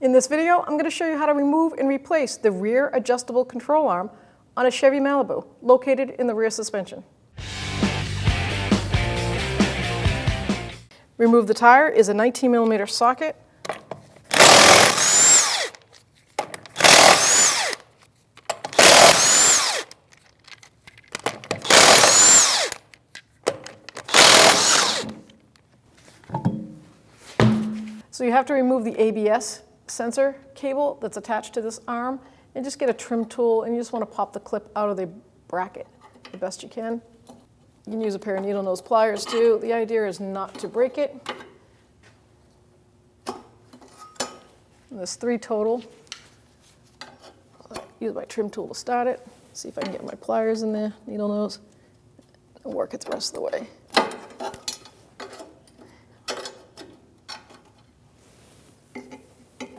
In this video, I'm going to show you how to remove and replace the rear adjustable control arm on a Chevy Malibu located in the rear suspension. Remove the tire is a 19mm socket. So you have to remove the ABS sensor cable that's attached to this arm and just get a trim tool, and you just want to pop the clip out of the bracket the best you can. You can use a pair of needle nose pliers too. The idea is not to break it. And there's 3 total. I'll use my trim tool to start it. See if I can get my pliers in there, needle nose, and work it the rest of the way.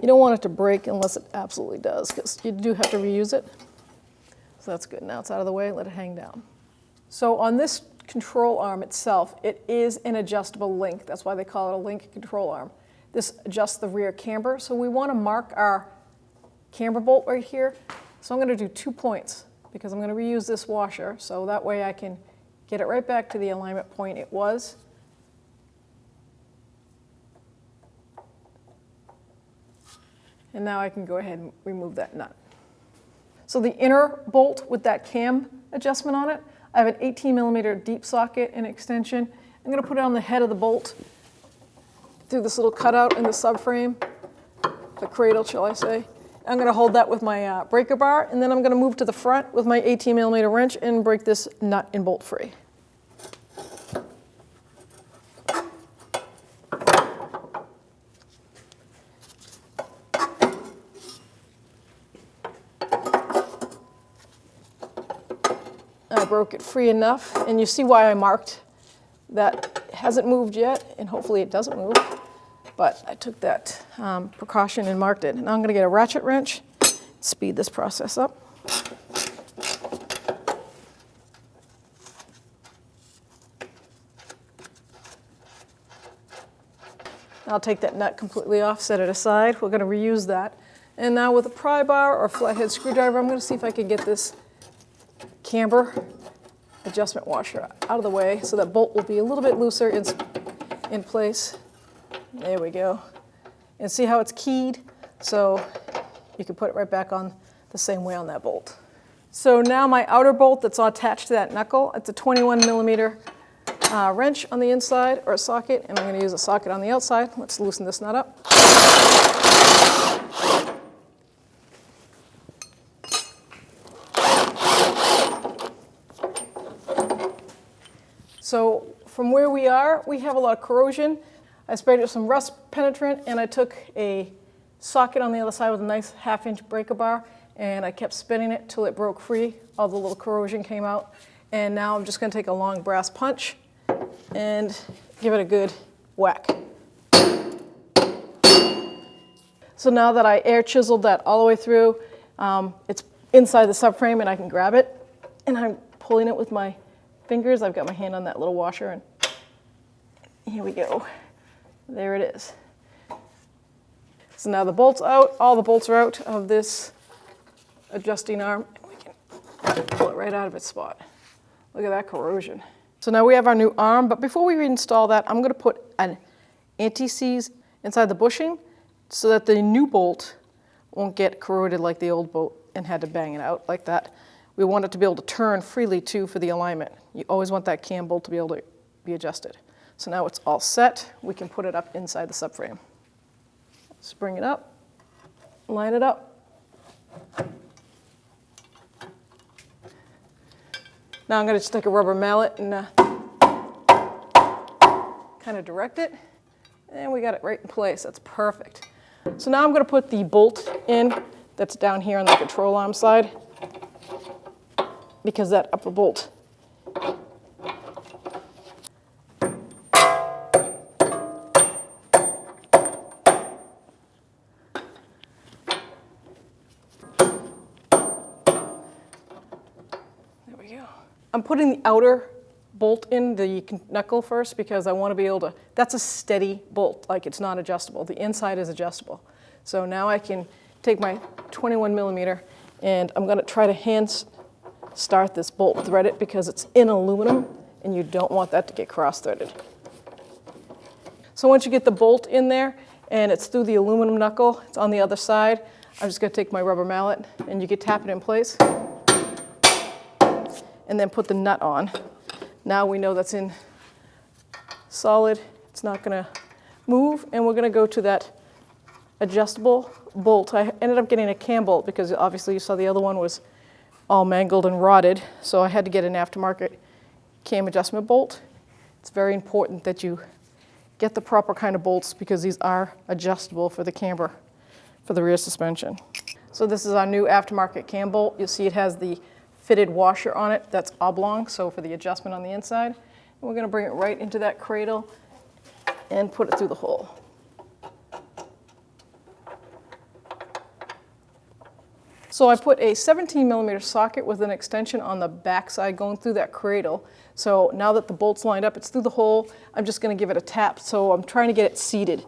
You don't want it to break unless it absolutely does, because you do have to reuse it. So that's good. Now it's out of the way, let it hang down. So on this control arm itself, it is an adjustable link. That's why they call it a link control arm. This adjusts the rear camber. So we want to mark our camber bolt right here. So I'm going to do 2 points because I'm going to reuse this washer. So that way I can get it right back to the alignment point it was. And now I can go ahead and remove that nut. So the inner bolt with that cam adjustment on it, I have an 18mm deep socket and extension. I'm going to put it on the head of the bolt through this little cutout in the subframe, the cradle, shall I say. I'm going to hold that with my breaker bar, and then I'm going to move to the front with my 18mm wrench and break this nut and bolt free. I broke it free enough, and you see why I marked that it hasn't moved yet, and hopefully it doesn't move, but I took that precaution and marked it. Now I'm going to get a ratchet wrench, speed this process up. I'll take that nut completely off, set it aside. We're going to reuse that. And now with a pry bar or flathead screwdriver, I'm going to see if I can get this camber adjustment washer out of the way so that bolt will be a little bit looser in place. There we go. And see how it's keyed? So you can put it right back on the same way on that bolt. So now my outer bolt that's attached to that knuckle, it's a 21mm wrench on the inside, or a socket, and I'm going to use a socket on the outside. Let's loosen this nut up. So from where we are, we have a lot of corrosion. I sprayed it with some rust penetrant, and I took a socket on the other side with a nice 1/2-inch breaker bar, and I kept spinning it till it broke free. All the little corrosion came out. And now I'm just going to take a long brass punch and give it a good whack. So now that I air chiseled that all the way through, it's inside the subframe and I can grab it. And I'm pulling it with my fingers. I've got my hand on that little washer, and here we go. There it is. So now the bolt's out. All the bolts are out of this adjusting arm, and we can pull it right out of its spot. Look at that corrosion. So now we have our new arm, but before we reinstall that, I'm going to put an anti-seize inside the bushing so that the new bolt won't get corroded like the old bolt and had to bang it out like that. We want it to be able to turn freely too for the alignment. You always want that cam bolt to be able to be adjusted. So now it's all set. We can put it up inside the subframe. Let's bring it up, line it up. Now I'm going to just take a rubber mallet and kind of direct it. And we got it right in place. That's perfect. So now I'm going to put the bolt in that's down here on the control arm side, because that upper bolt I'm putting the outer bolt in the knuckle first because I want to be able to, that's a steady bolt, like it's not adjustable. The inside is adjustable. So now I can take my 21 millimeter and I'm going to try to hand start this bolt, thread it because it's in aluminum and you don't want that to get cross-threaded. So once you get the bolt in there and it's through the aluminum knuckle, it's on the other side, I'm just going to take my rubber mallet and you can tap it in place and then put the nut on. Now we know that's in solid, it's not going to move, and we're going to go to that adjustable bolt. I ended up getting a cam bolt because obviously you saw the other one was all mangled and rotted, so I had to get an aftermarket cam adjustment bolt. It's very important that you get the proper kind of bolts because these are adjustable for the camber, for the rear suspension. So this is our new aftermarket cam bolt. You'll see it has the fitted washer on it that's oblong, so for the adjustment on the inside. And we're going to bring it right into that cradle and put it through the hole. So I put a 17 millimeter socket with an extension on the back side going through that cradle. So now that the bolt's lined up, it's through the hole, I'm just going to give it a tap. So I'm trying to get it seated.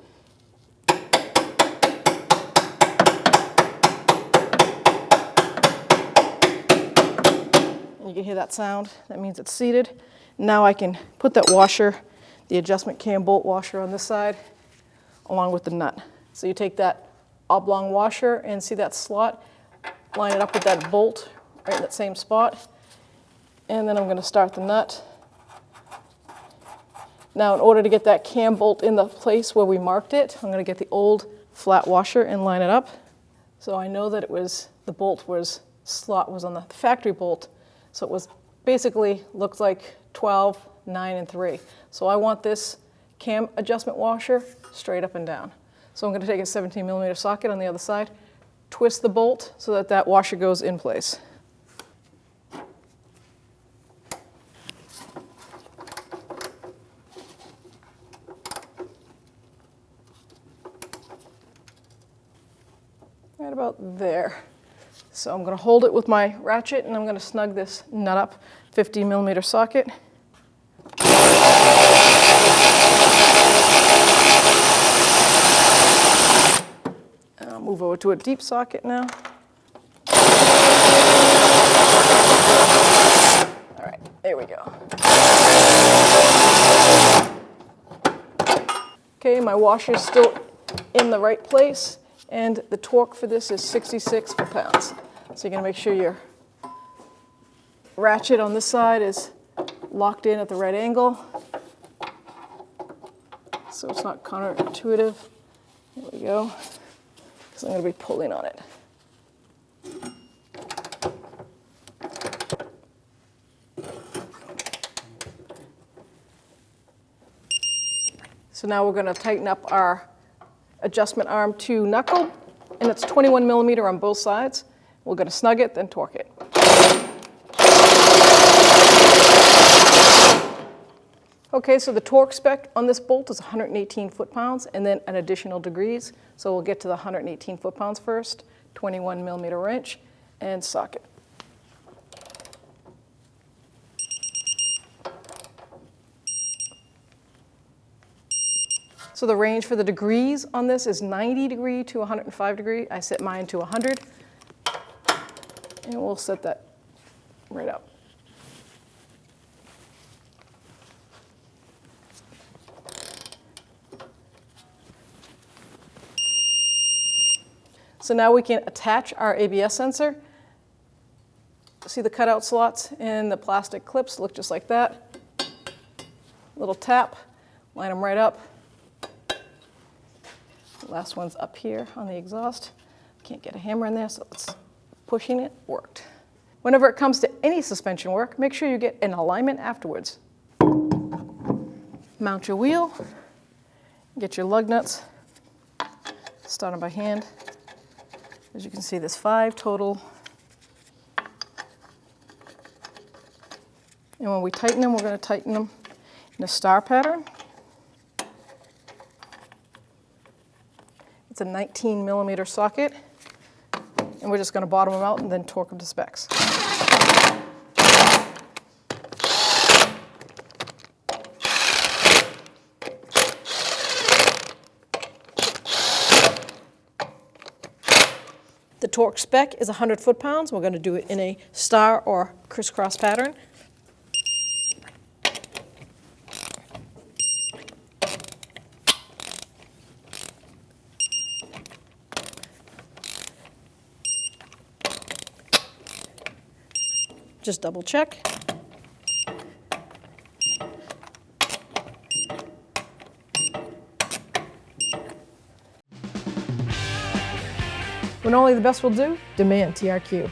And you can hear that sound. That means it's seated. Now I can put that washer, the adjustment cam bolt washer on this side, along with the nut. So you take that oblong washer and see that slot, line it up with that bolt right in that same spot, and then I'm going to start the nut. Now in order to get that cam bolt in the place where we marked it, I'm going to get the old flat washer and line it up. So I know that it was, the bolt was, slot was on the factory bolt, so it was basically looked like 12, 9, and 3. So I want this cam adjustment washer straight up and down. So I'm going to take a 17 millimeter socket on the other side, twist the bolt so that that washer goes in place. Right about there. So I'm going to hold it with my ratchet and I'm going to snug this nut up, 15 millimeter socket. And I'll move over to a deep socket now. All right, there we go. Okay, my washer's still in the right place, and the torque for this is 66 foot-pounds. So you're going to make sure your ratchet on this side is locked in at the right angle, so it's not counterintuitive. There we go, because I'm going to be pulling on it. So now we're going to tighten up our adjustment arm to knuckle, and it's 21 millimeter on both sides. We're going to snug it, then torque it. Okay, so the torque spec on this bolt is 118 foot-pounds and then an additional degrees. So we'll get to the 118 foot-pounds first, 21 millimeter wrench, and socket. So the range for the degrees on this is 90 degree to 105 degree. I set mine to 100, and we'll set that right up. So now we can attach our ABS sensor. See the cutout slots in the plastic clips look just like that. Little tap, line them right up. The last one's up here on the exhaust. Can't get a hammer in there, so it's pushing it worked. Whenever it comes to any suspension work, make sure you get an alignment afterwards. Mount your wheel, get your lug nuts, starting by hand. As you can see, there's 5 total. And when we tighten them, we're going to tighten them in a star pattern. It's a 19 millimeter socket, and we're just going to bottom them out and then torque them to specs. The torque spec is 100 foot-pounds. We're going to do it in a star or crisscross pattern. Just double check. When only the best will do, demand TRQ.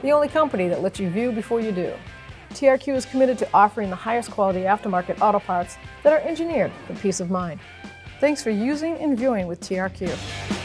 The only company that lets you view before you do. TRQ is committed to offering the highest quality aftermarket auto parts that are engineered for peace of mind. Thanks for using and viewing with TRQ.